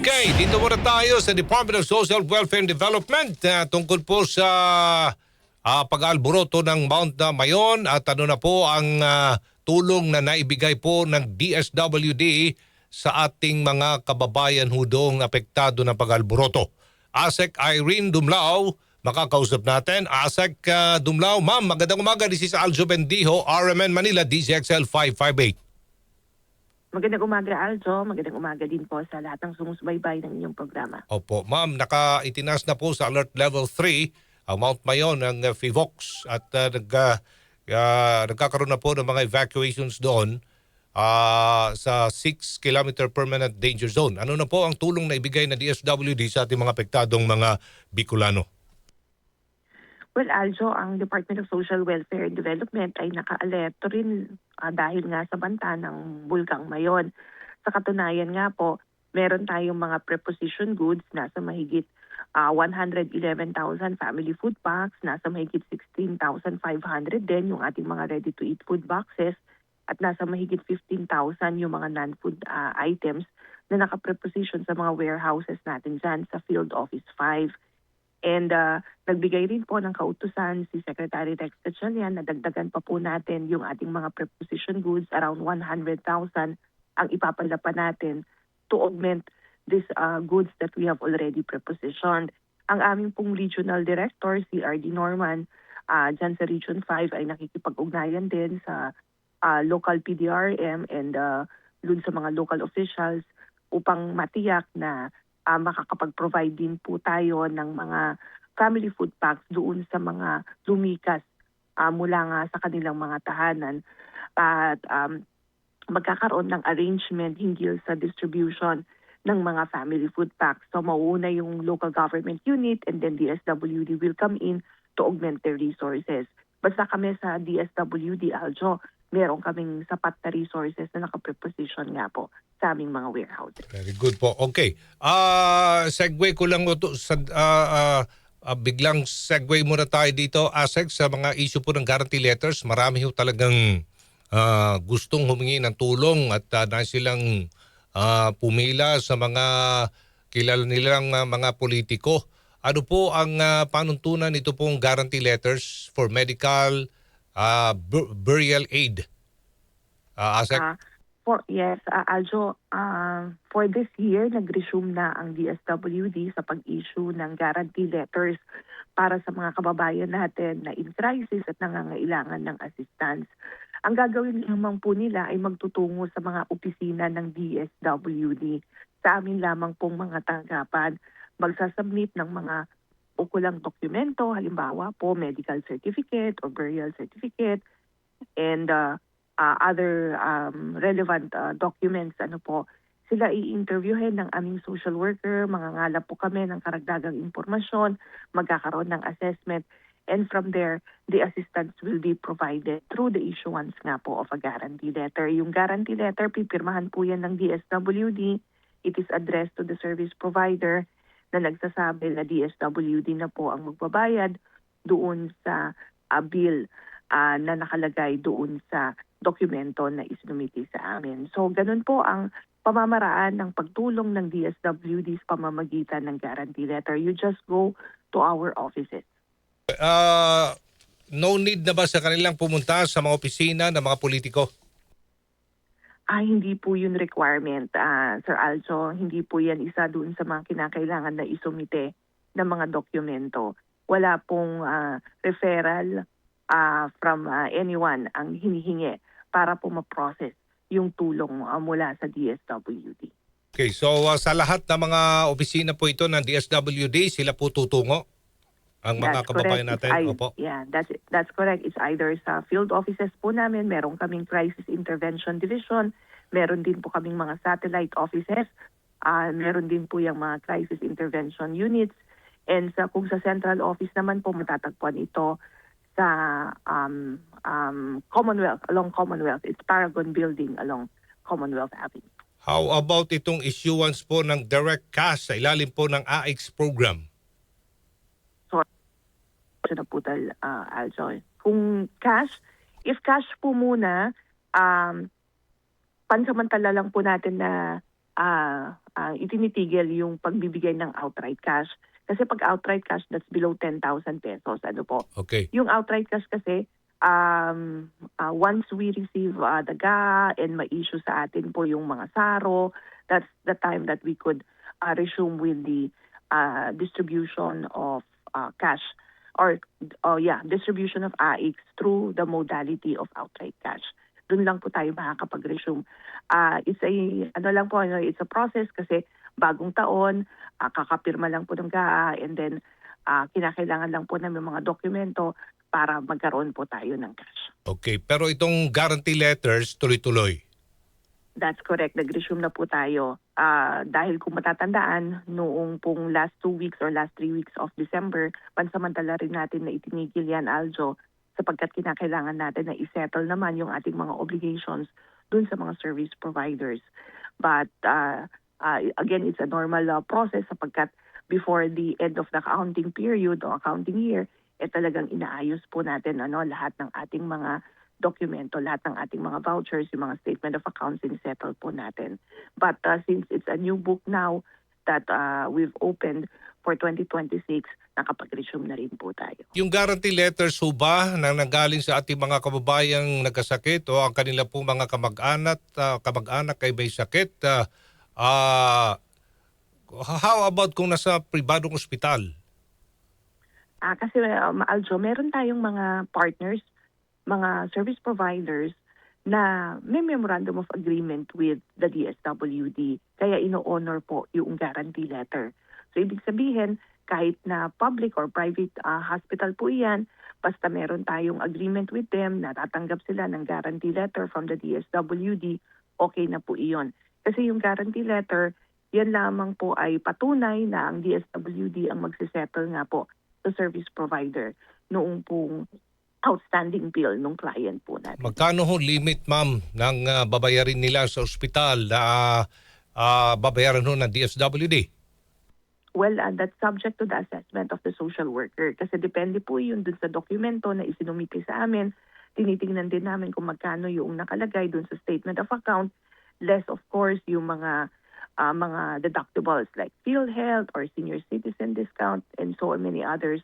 Okay, dito muna tayo sa Department of Social Welfare and Development tungkol po sa pag-alboroto ng Mount Mayon at ano na po ang tulong na naibigay po ng DSWD sa ating mga kababayan hudong apektado ng pag-alboroto. ASEC Irene Dumlao, makakausap natin. ASEC Dumlao, ma'am, magandang umaga. This is Aljo Bendijo, RMN Manila, DZXL 558. Magandang umaga, Aljo. Magandang umaga din po sa lahat ng sumusubaybay ng inyong programa. Opo, ma'am, nakaitinas na po sa Alert Level 3 ang Mount Mayon ng FIVOX at nagkakaroon na po ng mga evacuations doon sa 6 kilometer permanent danger zone. Ano na po ang tulong na ibigay na DSWD sa ating mga apektadong mga Bicolano? Well, Aljo, ang Department of Social Welfare and Development ay naka-alerto rin dahil nga sa banta ng Bulkang Mayon. Sa katunayan nga po, meron tayong mga preposition goods nasa mahigit 111,000 family food packs, nasa mahigit 16,500 din yung ating mga ready-to-eat food boxes, at nasa mahigit 15,000 yung mga non-food items na naka-preposition sa mga warehouses natin dyan sa Field Office 5. And nagbigay rin po ng kautusan si Secretary Rex Gatchalian na dagdagan pa po natin yung ating mga preposition goods, around 100,000 ang ipapala pa natin to augment these goods that we have already prepositioned. Ang aming pong regional director, si R.D. Norman, dyan sa Region 5 ay nakikipag-ugnayan din sa local PDRM and dun sa mga local officials upang matiyak na makakapag-provide din po tayo ng mga family food packs doon sa mga lumikas mula nga sa kanilang mga tahanan. At magkakaroon ng arrangement hinggil sa distribution ng mga family food packs. So mauuna yung local government unit and then DSWD will come in to augment their resources. Basta kami sa DSWD, Aljo, meron kaming sapat na resources na nakapreposition nga po sa aming mga warehouses. Very good po. Okay. Segue ko lang ito sa biglang segue muna tayo dito, ASEC, sa mga issue po ng guarantee letters. Marami ho talagang gustong humingi ng tulong at na silang pumila sa mga kilala nilang mga politiko. Ano po ang panuntunan nito pong guarantee letters for medical burial aid? ASEC? Aljo, for this year, nag-resume na ang DSWD sa pag-issue ng guarantee letters para sa mga kababayan natin na in crisis at nangangailangan ng assistance. Ang gagawin lamang po nila ay magtutungo sa mga opisina ng DSWD. Sa amin lamang pong mga tanggapan, magsasubmit ng mga ukulang dokumento, halimbawa po medical certificate or burial certificate, and other relevant documents. Sila i-interviewin ng aming social worker, mangangalap po kami ng karagdagang impormasyon, magkakaroon ng assessment, and from there, the assistance will be provided through the issuance nga po of a guarantee letter. Yung guarantee letter, pipirmahan po yan ng DSWD. It is addressed to the service provider na nagsasabi na DSWD na po ang magbabayad doon sa bill na nakalagay doon sa dokumento na isinumiti sa amin. So ganun po ang pamamaraan ng pagtulong ng DSWD sa pamamagitan ng guarantee letter. You just go to our offices. No need na ba sa kanilang pumunta sa mga opisina ng mga politiko? Hindi po yun requirement, Sir Aljo. Hindi po yan isa doon sa mga kinakailangan na isumite ng mga dokumento. Wala pong referral from anyone ang hinihingi para po ma-process yung tulong mula sa DSWD. Okay, so sa lahat ng mga opisina po ito ng DSWD, sila po tutungo? Ang mga kababayan natin? Opo. Yeah, that's correct. It's either sa field offices po namin, meron kaming crisis intervention division, meron din po kaming mga satellite offices, meron din po yung mga crisis intervention units, and kung sa central office naman po, matatagpuan ito sa Commonwealth, along Commonwealth. It's Paragon Building along Commonwealth Avenue. How about itong issuance po ng direct cash sa ilalim po ng AX program? Na po Aljo. Kung cash, if cash po muna, pansamantala lang po natin na itinitigil yung pagbibigay ng outright cash. Kasi pag outright cash, that's below 10,000 pesos. Ano po? Okay. Yung outright cash kasi, once we receive the GA and ma-issue sa atin po yung mga SARO, that's the time that we could resume with the distribution of cash or distribution of AIX through the modality of outright cash. Doon lang po tayo makakapag-resume. It's a process kasi bagong taon, kakapirma lang po ng GA and then kinakailangan lang po namin mga dokumento para magkaroon po tayo ng cash. Okay, pero itong guarantee letters tuloy-tuloy. That's correct. Nag-resume na po tayo. Dahil kung matatandaan, noong pong last 2 weeks or last 3 weeks of December, pansamantala rin natin na itinigil yan, Aljo, sapagkat kinakailangan natin na isettle naman yung ating mga obligations dun sa mga service providers. But again, it's a normal process sapagkat before the end of the accounting period o accounting year, talagang inaayos po natin lahat ng ating mga dokumento, lahat ng ating mga vouchers, yung mga statement of accounts, settle po natin. But since it's a new book now that we've opened for 2026, nakapag-resume na rin po tayo. Yung guarantee letters ho ba na nanggaling sa ating mga kababayang nagkasakit o ang kanila po mga kamag-anak ay may sakit, how about kung nasa pribadong ospital? Kasi Aljo, meron tayong mga partners, mga service providers na may memorandum of agreement with the DSWD. Kaya ino-honor po yung guarantee letter. So ibig sabihin, kahit na public or private hospital po iyan, basta meron tayong agreement with them, natatanggap sila ng guarantee letter from the DSWD, okay na po iyon. Kasi yung guarantee letter, yan lamang po ay patunay na ang DSWD ang magsisettle nga po sa service provider noong pong outstanding bill ng client po natin. Magkano ho limit, ma'am, ng babayarin nila sa ospital na babayaran ho ng DSWD? Well, that's subject to the assessment of the social worker. Kasi depende po yun dun sa dokumento na isinumiti sa amin. Tinitingnan din namin kung magkano yung nakalagay dun sa statement of account. Less, of course, yung mga deductibles like PhilHealth or senior citizen discount and so many others.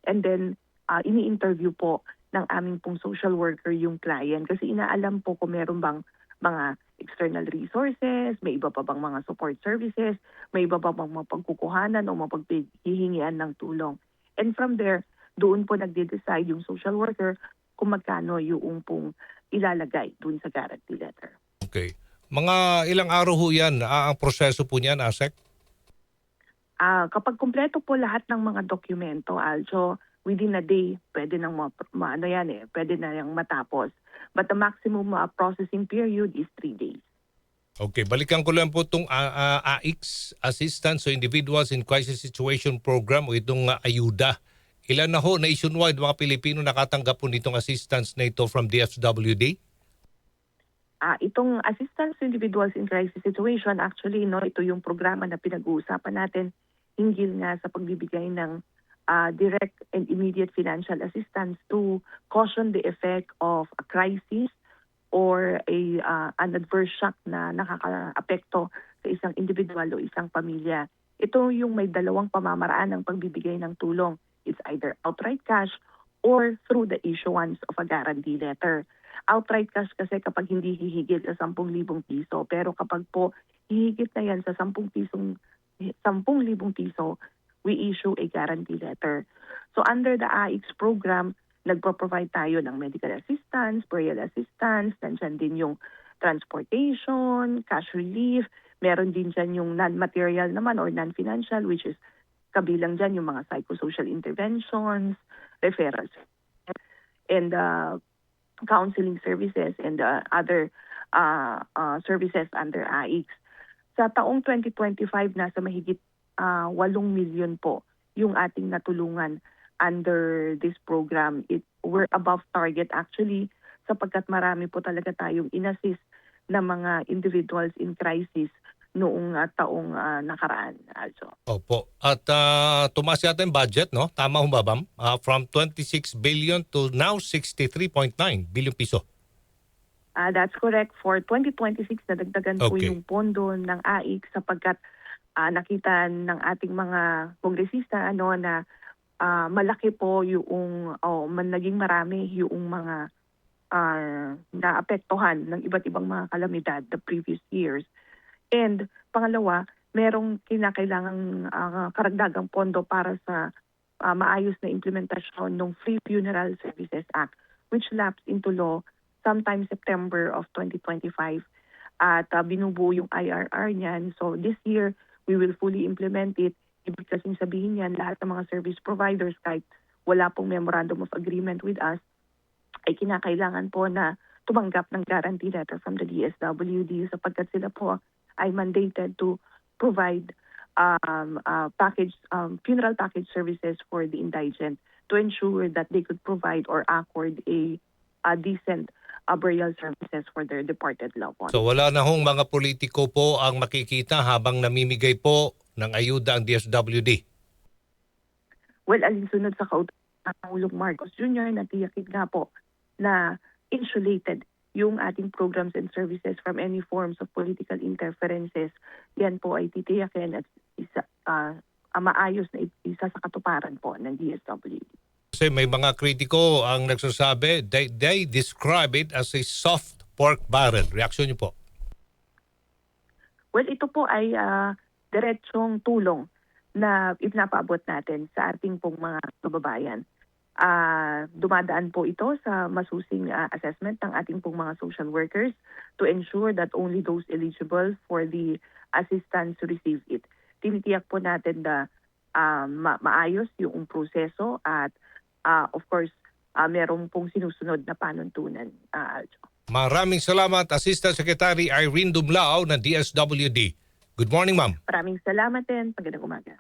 And then, ini-interview po ng aming pong social worker yung client kasi inaalam po kung meron bang mga external resources, may iba pa bang mga support services, may iba pa bang mapagkukuhanan o mapaghihingian ng tulong. And from there, doon po nagde-decide yung social worker kung magkano yung pong ilalagay doon sa guarantee letter. Okay. Mga ilang araw ho yan ang proseso po niyan, ASEC? Kapag kumpleto po lahat ng mga dokumento, Aljo, within a day, pwede nang pwede na yung matapos. But the maximum processing period is 3 days. Okay, balikan ko lang po itong AIX, Assistance to Individuals in Crisis Situation Program o itong ayuda. Ilan na ho nationwide mga Pilipino nakatanggap po nitong assistance na ito from DSWD? Itong Assistance to Individuals in Crisis Situation, actually, ito yung programa na pinag-uusapan natin hinggil nga sa pagbibigay ng direct and immediate financial assistance to cushion the effect of a crisis or an adverse shock na nakaka-apekto sa isang individual o isang pamilya. Ito yung may dalawang pamamaraan ng pagbibigay ng tulong. It's either outright cash or through the issuance of a guarantee letter. Outright cash kasi kapag hindi hihigit sa 10,000 piso, pero kapag po hihigit na yan sa 10,000 piso, we issue a guarantee letter. So under the AIX program, nagpo-provide tayo ng medical assistance, burial assistance, nandiyan din yung transportation, cash relief, meron din dyan yung non-material naman or non-financial, which is kabilang dyan yung mga psychosocial interventions, referrals, and counseling services and other services under AIX. Sa taong 2025, nasa mahigit 8 million po yung ating natulungan under this program. We're above target actually sapagkat marami po talaga tayong inassist na mga individuals in crisis noong taong nakaraan. Also. Opo. At tumaas yata yung budget, no? Tama ho ba, ma'am? From 26 billion to now 63.9 billion piso. That's correct. For 2026, nadagdagan po Okay. yung pondo ng AIC sapagkat nakita ng ating mga kongresista na malaki po yung naging marami yung mga naapektuhan ng iba't ibang mga kalamidad the previous years. And pangalawa, merong kinakailangang karagdagang pondo para sa maayos na implementasyon ng Free Funeral Services Act, which lapsed into law sometime September of 2025. At binubuo yung IRR niyan. So this year, we will fully implement it. Ibig kasing sabihin yan, lahat ng mga service providers, kahit wala pong memorandum of agreement with us, ay kinakailangan po na tumanggap ng guarantee letter from the DSWD sapagkat sila po ay mandated to provide funeral package services for the indigent to ensure that they could provide or accord a decent burial services for their departed loved ones. So wala na hong mga politiko po ang makikita habang namimigay po ng ayuda ang DSWD. Well, alinsunod sa kautusan ng Pangulong Marcos Jr. na tiyakin nga po na insulated yung ating programs and services from any forms of political interferences. Yan po ay titiyakin at maayos na isa sa katuparan po ng DSWD. Kasi may mga kritiko ang nagsasabi, they describe it as a soft pork barrel. Reaksyon niyo po? Well, ito po ay diretsong tulong na ipinapaabot natin sa ating pong mga kababayan. Dumadaan po ito sa masusing assessment ng ating pong mga social workers to ensure that only those eligible for the assistance receive it. Tinitiyak po natin na maayos yung proseso at of course, meron pong sinusunod na panuntunan. Maraming salamat, Assistant Secretary Irene Dumlao ng DSWD. Good morning, ma'am. Maraming salamat din. Magandang umaga.